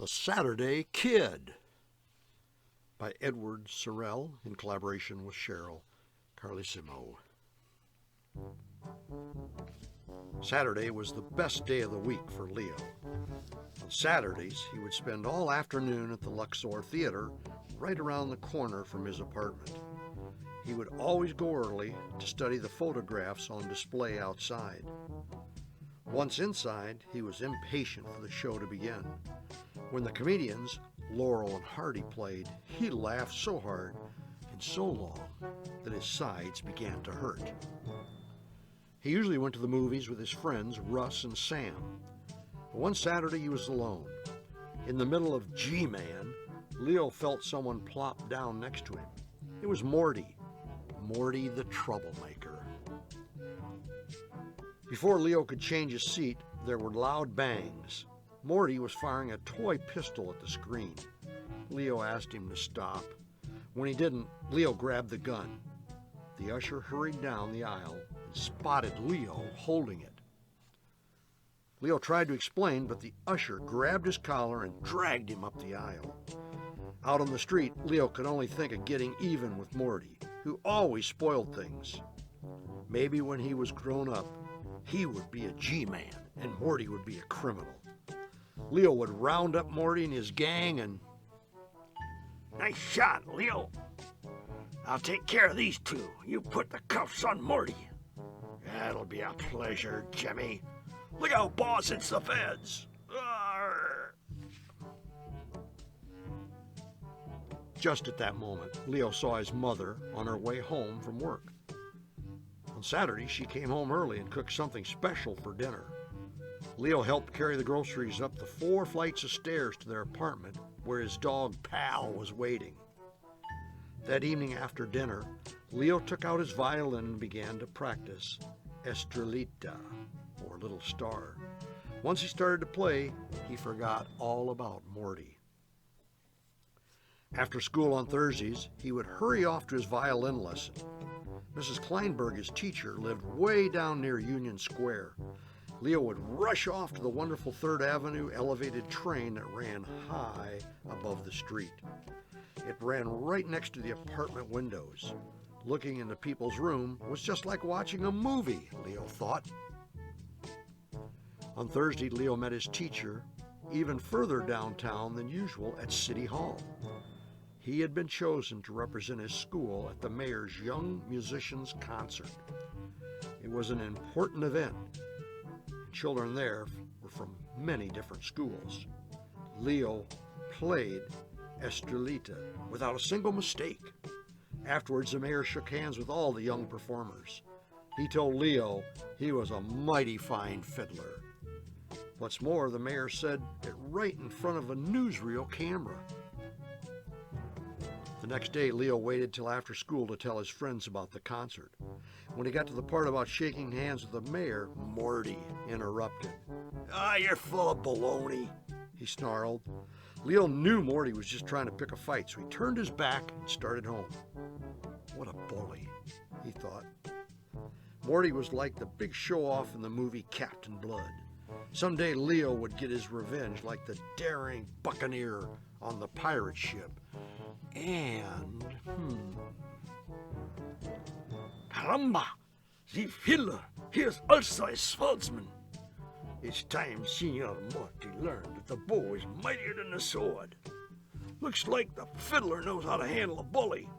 The Saturday Kid by Edward Sorel in collaboration with Cheryl Carlissimo. Saturday was the best day of the week for Leo. On Saturdays, he would spend all afternoon at the Luxor Theater right around the corner from his apartment. He would always go early to study the photographs on display outside. Once inside, he was impatient for the show to begin. When the comedians, Laurel and Hardy, played, he laughed so hard and so long that his sides began to hurt. He usually went to the movies with his friends Russ and Sam. But one Saturday he was alone. In the middle of G-Man, Leo felt someone plop down next to him. It was Morty the troublemaker. Before Leo could change his seat, there were loud bangs. Morty was firing a toy pistol at the screen. Leo asked him to stop. When he didn't, Leo grabbed the gun. The usher hurried down the aisle and spotted Leo holding it. Leo tried to explain, but the usher grabbed his collar and dragged him up the aisle. Out on the street, Leo could only think of getting even with Morty, who always spoiled things. Maybe when he was grown up, he would be a G-Man and Morty would be a criminal. Leo would round up Morty and his gang and... "Nice shot, Leo. I'll take care of these two. You put the cuffs on Morty." "That'll be a pleasure, Jimmy. Look out, boss, it's the feds." Arr. Just at that moment, Leo saw his mother on her way home from work. On Saturday, she came home early and cooked something special for dinner. Leo helped carry the groceries up the 4 flights of stairs to their apartment where his dog Pal was waiting. That evening after dinner, Leo took out his violin and began to practice Estrellita, or Little Star. Once he started to play, he forgot all about Morty. After school on Thursdays, he would hurry off to his violin lesson. Mrs. Kleinberg, his teacher, lived way down near Union Square. Leo would rush off to the wonderful 3rd Avenue elevated train that ran high above the street. It ran right next to the apartment windows. Looking into people's room was just like watching a movie, Leo thought. On Thursday, Leo met his teacher even further downtown than usual at City Hall. He had been chosen to represent his school at the mayor's Young Musicians Concert. It was an important event. Children there were from many different schools. Leo played Estrellita without a single mistake. Afterwards, the mayor shook hands with all the young performers. He told Leo he was a mighty fine fiddler. What's more, the mayor said it right in front of a newsreel camera. The next day, Leo waited till after school to tell his friends about the concert. When he got to the part about shaking hands with the mayor, Morty interrupted. You're full of baloney," he snarled. Leo knew Morty was just trying to pick a fight, so he turned his back and started home. What a bully, he thought. Morty was like the big show-off in the movie Captain Blood. Someday Leo would get his revenge like the daring buccaneer on the pirate ship. And, "Caramba! The fiddler, he is also a swordsman. It's time Signor Morty learned that the bow is mightier than the sword. Looks like the fiddler knows how to handle a bully.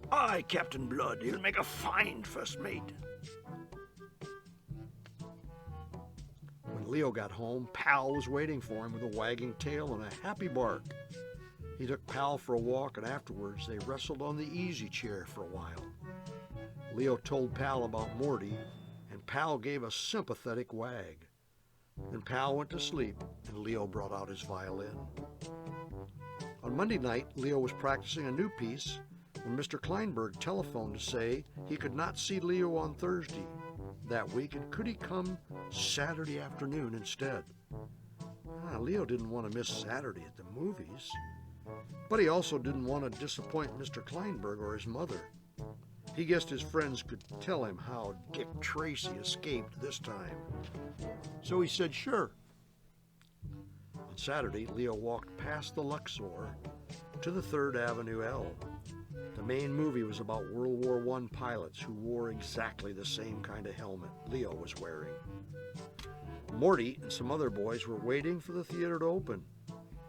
Aye, Captain Blood, he'll make a fine first mate." When Leo got home, Pal was waiting for him with a wagging tail and a happy bark. He took Pal for a walk, and afterwards they wrestled on the easy chair for a while. Leo told Pal about Morty, and Pal gave a sympathetic wag. Then Pal went to sleep, and Leo brought out his violin. On Monday night, Leo was practicing a new piece when Mr. Kleinberg telephoned to say he could not see Leo on Thursday that week, and could he come Saturday afternoon instead? Leo didn't want to miss Saturday at the movies. But he also didn't want to disappoint Mr. Kleinberg or his mother. He guessed his friends could tell him how Dick Tracy escaped this time. So he said, sure. On Saturday, Leo walked past the Luxor to the 3rd Avenue L. The main movie was about World War I pilots who wore exactly the same kind of helmet Leo was wearing. Morty and some other boys were waiting for the theater to open.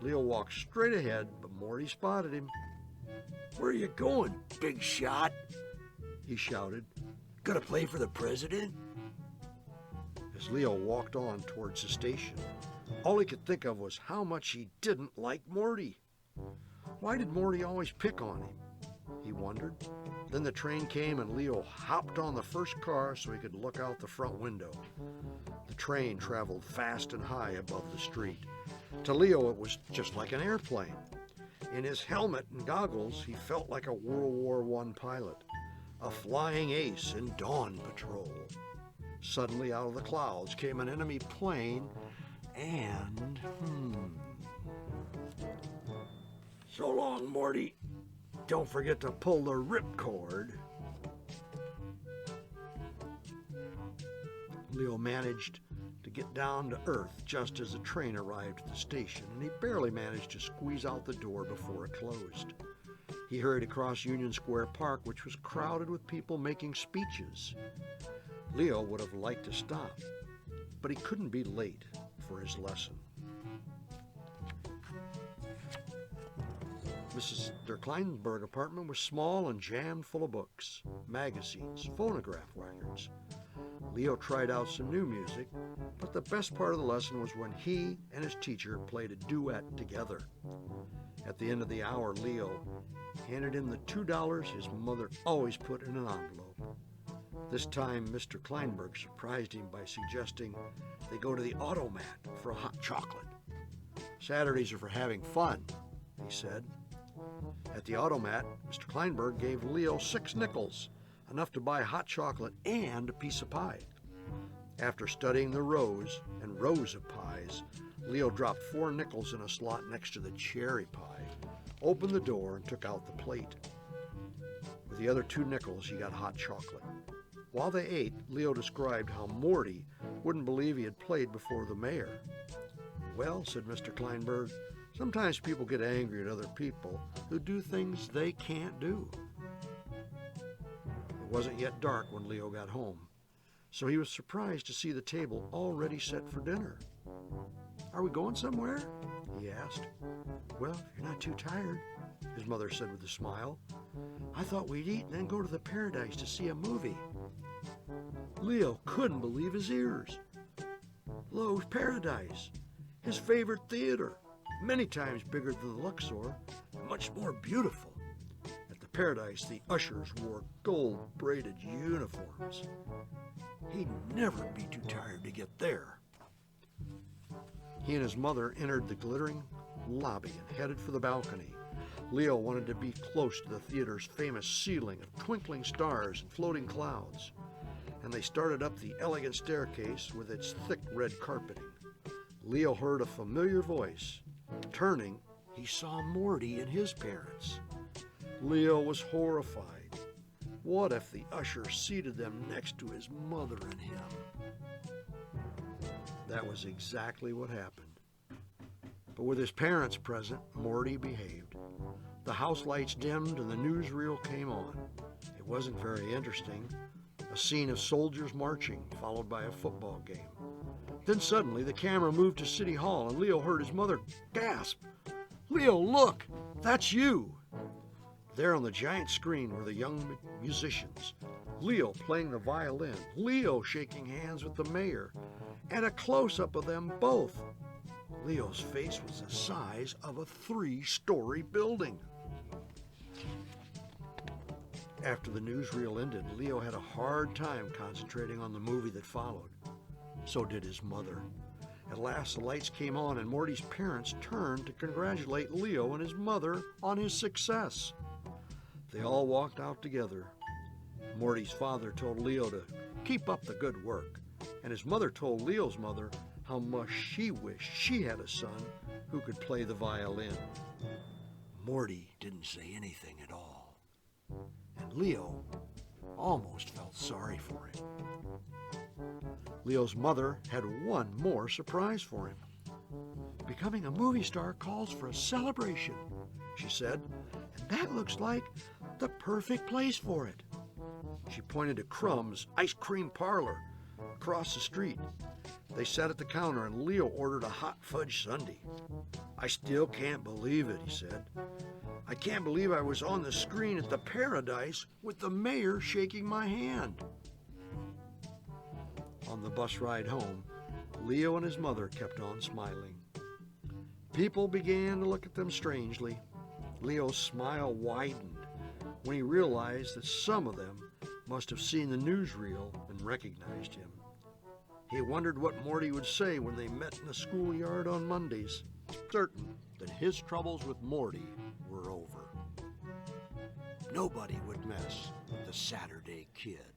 Leo walked straight ahead, but Morty spotted him. Where you going, big shot? He shouted. Gonna play for the president? As Leo walked on towards the station, all he could think of was how much he didn't like Morty. Why did Morty always pick on him? He wondered. Then the train came and Leo hopped on the first car so he could look out the front window. The train traveled fast and high above the street. To Leo, it was just like an airplane. In his helmet and goggles, he felt like a World War I pilot, a flying ace in dawn patrol. Suddenly, out of the clouds came an enemy plane and... So long, Morty. Don't forget to pull the ripcord. Leo managed to get down to earth just as the train arrived at the station, and he barely managed to squeeze out the door before it closed. He hurried across Union Square Park, which was crowded with people making speeches. Leo would have liked to stop, but he couldn't be late for his lesson. Mrs. Der Kleinberg apartment was small and jammed full of books, magazines, phonograph records. Leo tried out some new music, but the best part of the lesson was when he and his teacher played a duet together. At the end of the hour, Leo handed him the $2 his mother always put in an envelope. This time, Mr. Kleinberg surprised him by suggesting they go to the automat for a hot chocolate. Saturdays are for having fun, he said. At the automat, Mr. Kleinberg gave Leo 6 nickels, enough to buy hot chocolate and a piece of pie. After studying the rows and rows of pies, Leo dropped 4 nickels in a slot next to the cherry pie, opened the door, and took out the plate. With the other 2 nickels, he got hot chocolate. While they ate, Leo described how Morty wouldn't believe he had played before the mayor. "Well," said Mr. Kleinberg, "sometimes people get angry at other people who do things they can't do." It wasn't yet dark when Leo got home, so he was surprised to see the table already set for dinner. "Are we going somewhere?" he asked. "Well, if you're not too tired," his mother said with a smile. "I thought we'd eat and then go to the Paradise to see a movie." Leo couldn't believe his ears. Lowe's Paradise, his favorite theater, many times bigger than the Luxor, and much more beautiful. At the Paradise, the ushers wore gold-braided uniforms. He'd never be too tired to get there. He and his mother entered the glittering lobby and headed for the balcony. Leo wanted to be close to the theater's famous ceiling of twinkling stars and floating clouds, and they started up the elegant staircase with its thick red carpeting. Leo heard a familiar voice. Turning, he saw Morty and his parents. Leo was horrified. What if the usher seated them next to his mother and him? That was exactly what happened. But with his parents present, Morty behaved. The house lights dimmed and the newsreel came on. It wasn't very interesting. A scene of soldiers marching, followed by a football game. Then suddenly the camera moved to City Hall and Leo heard his mother gasp, "Leo, look! That's you!" There on the giant screen were the young musicians. Leo playing the violin, Leo shaking hands with the mayor, and a close-up of them both. Leo's face was the size of a 3-story building. After the newsreel ended, Leo had a hard time concentrating on the movie that followed. So did his mother. At last, the lights came on and Morty's parents turned to congratulate Leo and his mother on his success. They all walked out together. Morty's father told Leo to keep up the good work, and his mother told Leo's mother how much she wished she had a son who could play the violin. Morty didn't say anything at all, and Leo almost felt sorry for him. Leo's mother had one more surprise for him. "Becoming a movie star calls for a celebration," she said, "and that looks like the perfect place for it." She pointed to Crumb's ice cream parlor across the street. They sat at the counter and Leo ordered a hot fudge sundae. "I still can't believe it," he said. "I can't believe I was on the screen at the Paradise with the mayor shaking my hand." On the bus ride home, Leo and his mother kept on smiling. People began to look at them strangely. Leo's smile widened when he realized that some of them must have seen the newsreel and recognized him. He wondered what Morty would say when they met in the schoolyard on Mondays, certain that his troubles with Morty were over. Nobody would mess with the Saturday Kid.